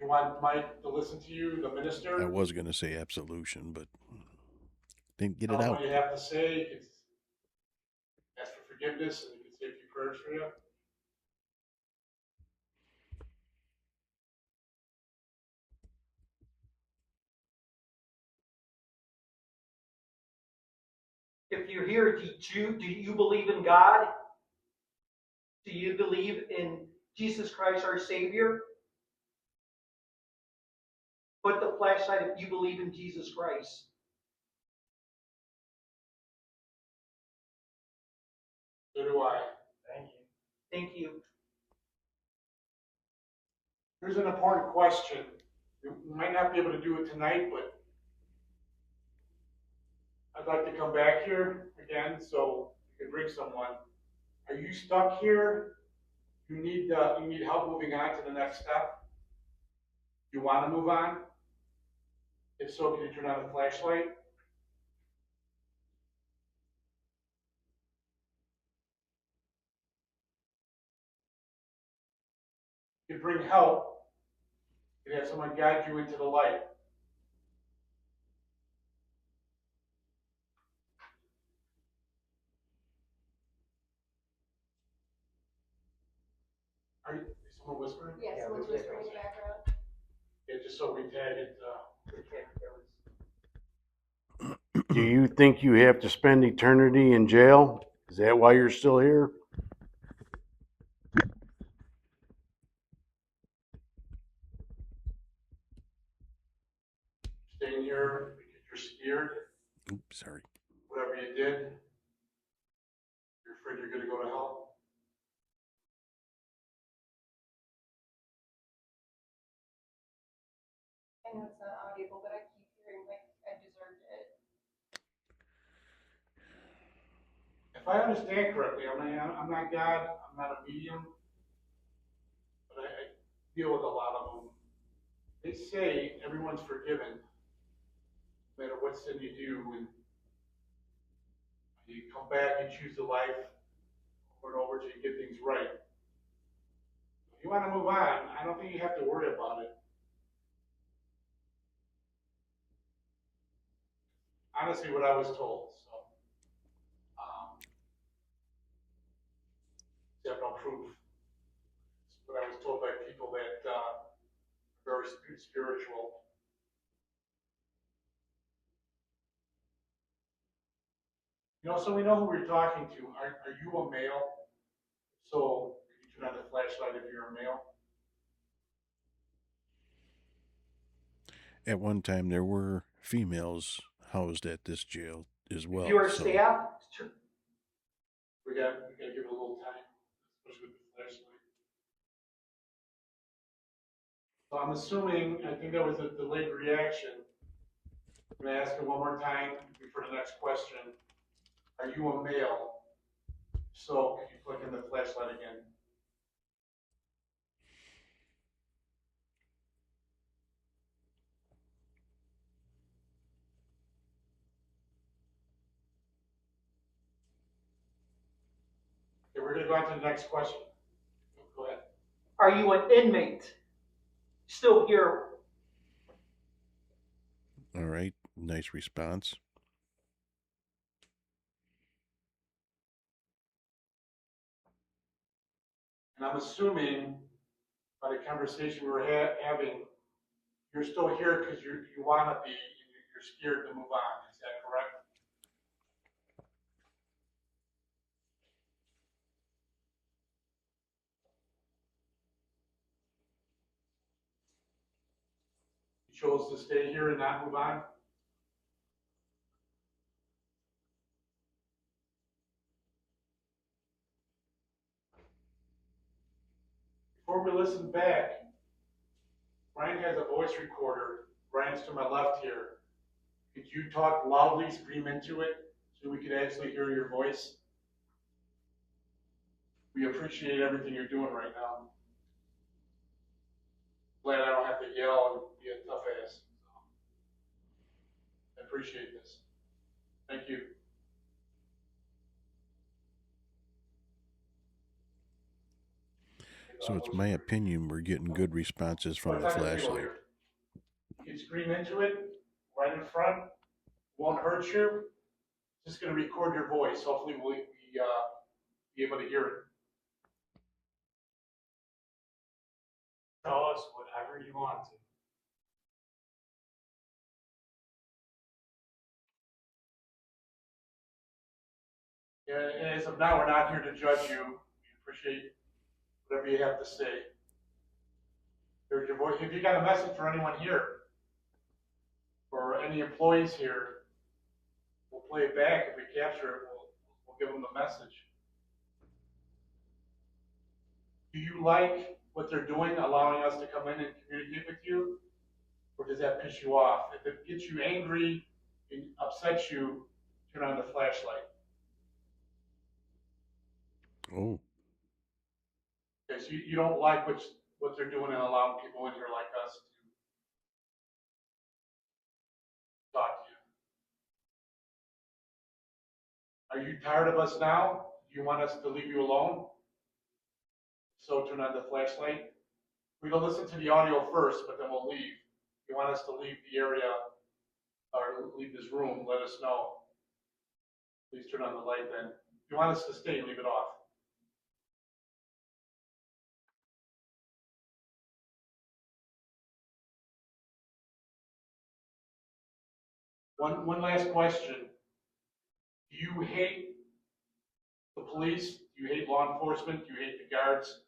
You want Mike to listen to you, the minister? I was going to say absolution, but didn't get Tell it him out. what you have to say. You can ask for forgiveness, and you can say a few prayers for you. If you're here, do you believe in God? Do you believe in Jesus Christ, our Savior? Put the flashlight if you believe in Jesus Christ. So do I. Thank you. Thank you. Here's an important question. We might not be able to do it tonight, but I'd like to come back here again so you can bring someone. Are you stuck here? You need help moving on to the next step? You want to move on? If so, can you turn on the flashlight? You can bring help. You can have someone guide you into the light. Is someone whispering? Yes, Yeah, someone's there's whispering in the difference. background. Yeah, just so we tag it. Do you think you have to spend eternity in jail? Is that why you're still here? Staying here because you're scared. Oops, sorry. Whatever you did, you're afraid you're going to go to hell. I know it's not audible, but I keep hearing like I deserved it. If I understand correctly, I'm not God, I'm not a medium, but I deal with a lot of them. They say everyone's forgiven, no matter what sin you do, and you come back and choose the life over and over till you get things right. If you want to move on, I don't think you have to worry about it. Honestly, what I was told. So, I have no proof. It's what I was told by people that are very spiritual. So we know who we're talking to. Are you a male? So, can you turn on the flashlight if you're a male? At one time, there were females housed at this jail as If well. you're So staff, We got to give it a little time, especially with the flashlight. So I'm assuming, I think that was a delayed reaction. I'm going to ask it one more time for the next question. Are you a male? So, can you click in the flashlight again? Okay, we're going to go on to the next question. Go ahead. are you an inmate? Still here? all right, nice response. And I'm assuming by the conversation we were having, you're still here because you want to be, and you're scared to move on. Is that correct? You chose to stay here and not move on? Before we listen back, Brian has a voice recorder. Brian's to my left here. Could you talk loudly, scream into it, so we could actually hear your voice? We appreciate everything you're doing right now. Glad I don't have to yell and be a tough ass. I appreciate this. Thank you. So it's my opinion we're getting good responses from the flashlight. You can scream into it right in front. Won't hurt you. Just going to record your voice. Hopefully we'll be able to hear it. Tell us whatever you want to. Yeah, and as of now, we're not here to judge you. We appreciate whatever you have to say. Here's your voice. If you got a message for anyone here, or any employees here, we'll play it back. If we capture it, we'll give them the message. Do you like what they're doing, allowing us to come in and communicate with you? Or does that piss you off? If it gets you angry and upsets you, turn on the flashlight. Oh, Okay, so you don't like what they're doing and allowing people in here like us to talk to you. Are you tired of us now? Do you want us to leave you alone? So turn on the flashlight. We're going to listen to the audio first, but then we'll leave. If you want us to leave the area or leave this room, let us know. Please turn on the light then. If you want us to stay, leave it off. One last question. Do you hate the police? Do you hate law enforcement? Do you hate the guards?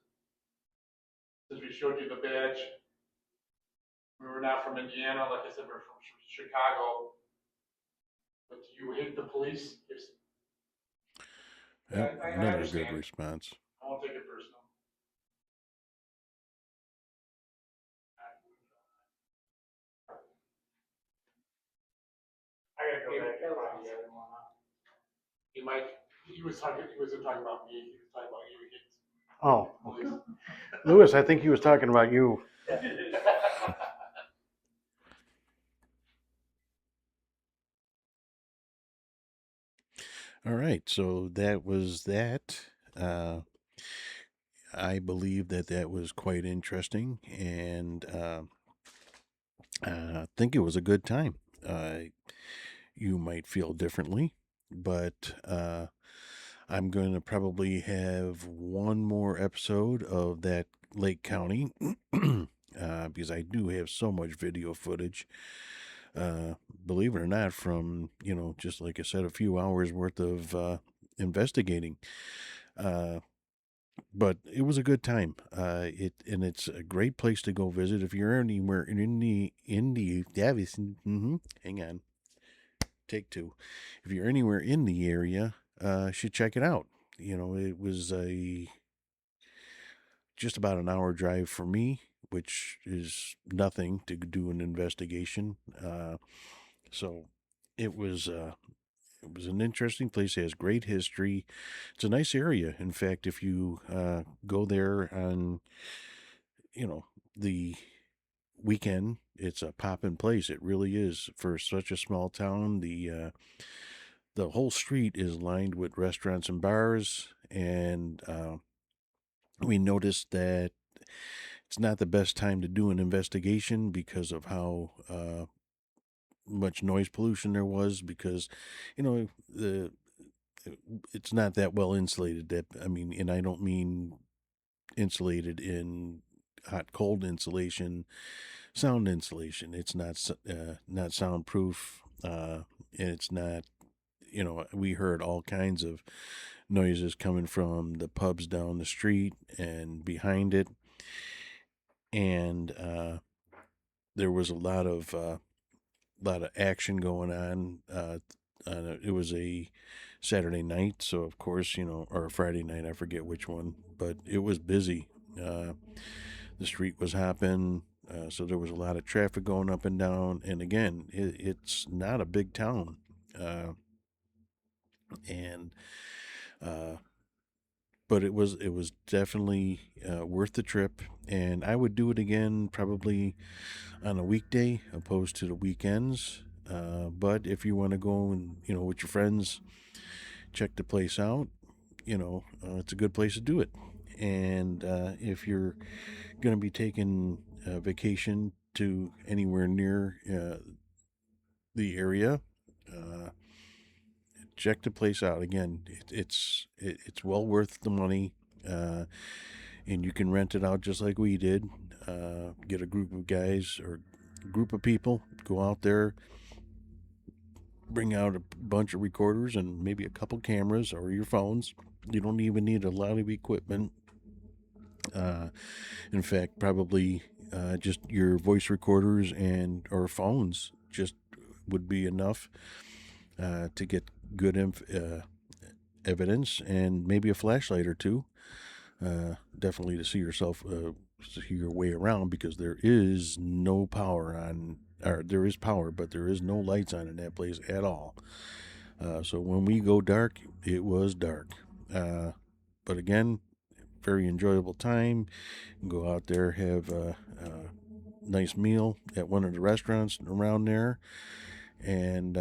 Since we showed you the badge, we were not from Indiana. Like I said, we're from Chicago. But do you hate the police? yep, I another understand. good response. I won't take it personal. Probably everyone, huh? He wasn't talking about me, he was talking about you again. Oh, Lewis, I think he was talking about you. All right, so that was that. Uh, I believe that that was quite interesting, and I think it was a good time. You might feel differently, but I'm going to probably have one more episode of that Lake County because I do have so much video footage. Believe it or not, from, just like I said, a few hours worth of investigating. Uh, but it was a good time. It's a great place to go visit if you're anywhere hang on, take two. If you're anywhere in the area, should check it out. It was a just about an hour drive for me, which is nothing to do an investigation. So it was an interesting place. It has great history. It's a nice area. In fact, if you go there on the weekend, it's a poppin' place. It really is for such a small town. The whole street is lined with restaurants and bars, and we noticed that it's not the best time to do an investigation because of how much noise pollution there was. Because the it's not that well insulated. That I mean, and I don't mean insulated in hot cold insulation, sound insulation. It's not soundproof, and it's not. We heard all kinds of noises coming from the pubs down the street and behind it, and there was a lot of action going on. It was a Saturday night, so of course, or a Friday night, I forget which one, but it was busy. The street was hopping, so there was a lot of traffic going up and down. And again, it's not a big town, and uh, but it was definitely worth the trip, and I would do it again probably on a weekday opposed to the weekends. But if you want to go and with your friends, check the place out. It's a good place to do it. And if you're going to be taking a vacation to anywhere near the area, uh, check the place out. Again, it's well worth the money, uh, and you can rent it out just like we did. Get a group of guys or group of people, go out there, bring out a bunch of recorders and maybe a couple cameras or your phones. You don't even need a lot of equipment. Uh, in fact, probably just your voice recorders and or phones just would be enough to get good evidence, and maybe a flashlight or two. Definitely to see see your way around, because there is no power on, or there is power, but there is no lights on in that place at all. So when we go dark, it was dark. But again, very enjoyable time. Go out there, have a nice meal at one of the restaurants around there, and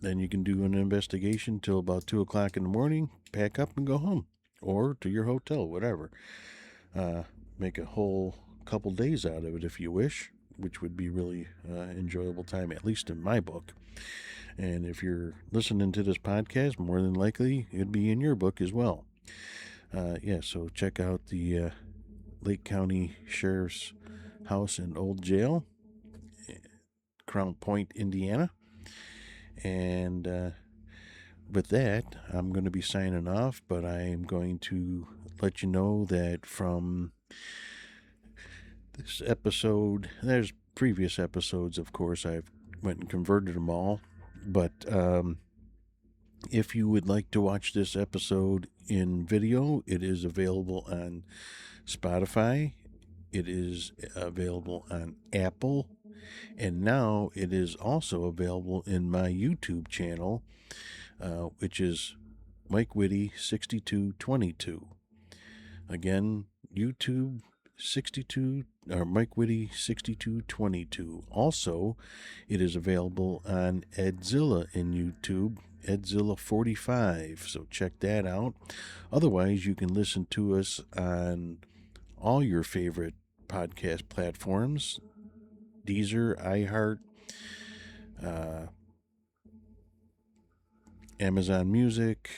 then you can do an investigation till about 2 o'clock in the morning, pack up and go home or to your hotel, whatever. Uh, Make a whole couple days out of it if you wish, which would be really enjoyable time, at least in my book. And if you're listening to this podcast, more than likely it'd be in your book as well. So check out the Lake County Sheriff's House and Old Jail, Crown Point, Indiana. And with that, I'm going to be signing off, but I'm going to let you know that from this episode, there's previous episodes, of course, I've went and converted them all, but if you would like to watch this episode in video, it is available on Spotify. It is available on Apple. And now it is also available in my YouTube channel, which is Mike Whitty 6222. Again, YouTube 62 or Mike Whitty 6222. Also, it is available on Edzilla in YouTube, Edzilla 45. So check that out. Otherwise, you can listen to us on all your favorite podcast platforms: Deezer, iHeart, uh, Amazon Music,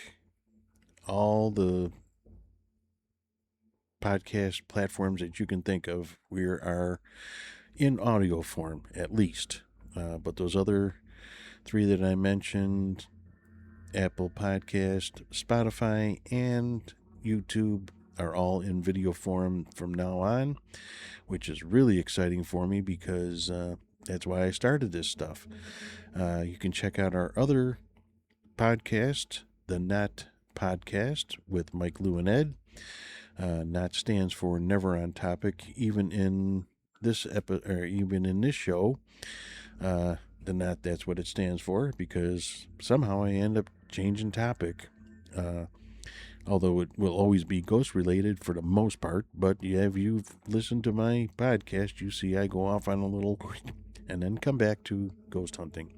all the podcast platforms that you can think of. We are in audio form, at least. But those other three that I mentioned, Apple Podcast, Spotify, and YouTube, are all in video form from now on, which is really exciting for me because that's why I started this stuff. You can check out our other podcast, the Not Podcast with Mike, Lou, and Ed. Not stands for Never on Topic. Even in this even in this show, the Not, that's what it stands for, because somehow I end up changing topic. Although it will always be ghost related for the most part. But yeah, if you've listened to my podcast, you see I go off on a little and then come back to ghost hunting.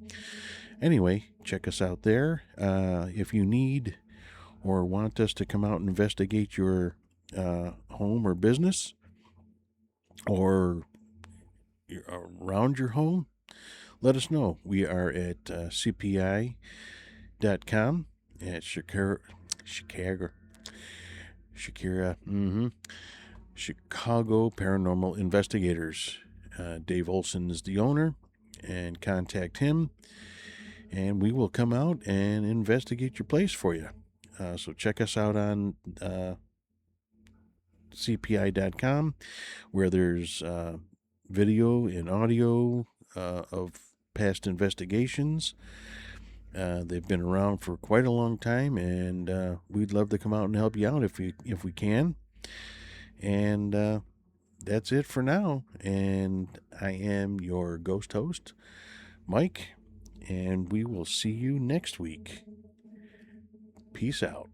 Anyway, check us out there. If you need or want us to come out and investigate your home or business, or around your home, let us know. We are at cpi.com at Chicago Paranormal Investigators. Dave Olson is the owner, and contact him, and we will come out and investigate your place for you. So check us out on cpi.com, where there's video and audio of past investigations. They've been around for quite a long time, and we'd love to come out and help you out if we can. And that's it for now. And I am your ghost host, Mike, and we will see you next week. Peace out.